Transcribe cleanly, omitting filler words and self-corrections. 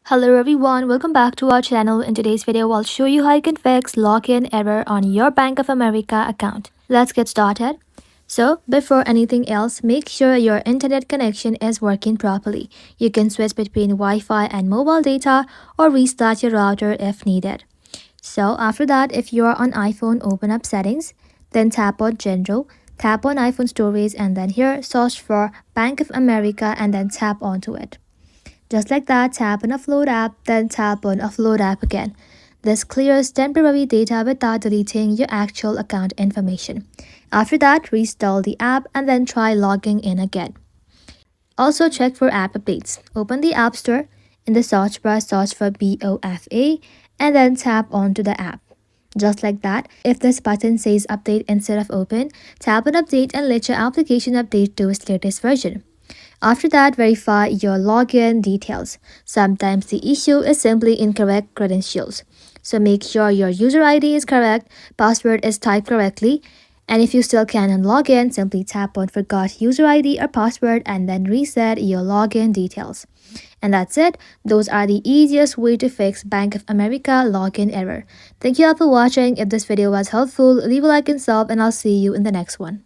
Hello everyone, welcome back to our channel. In today's video, I'll show you how you can fix login error on your Bank of America account. Let's get started. So, before anything else, make sure your internet connection is working properly. You can switch between Wi-Fi and mobile data or restart your router if needed. So, after that, if you are on iPhone, open up settings, then tap on General, tap on iPhone storage, and then here search for Bank of America and then tap onto it. Just like that, tap on Offload app, then tap on Offload app again. This clears temporary data without deleting your actual account information. After that, reinstall the app and then try logging in again. Also check for app updates. Open the App Store. In the search bar, search for BOFA and then tap onto the app. Just like that, if this button says update instead of open, tap on update and let your application update to its latest version. After that, verify your login details. Sometimes the issue is simply incorrect credentials. So make sure your user ID is correct, password is typed correctly, and if you still cannot log in, simply tap on forgot user ID or password and then reset your login details. And that's it. Those are the easiest way to fix Bank of America login error. Thank you all for watching. If this video was helpful, leave a like and sub and I'll see you in the next one.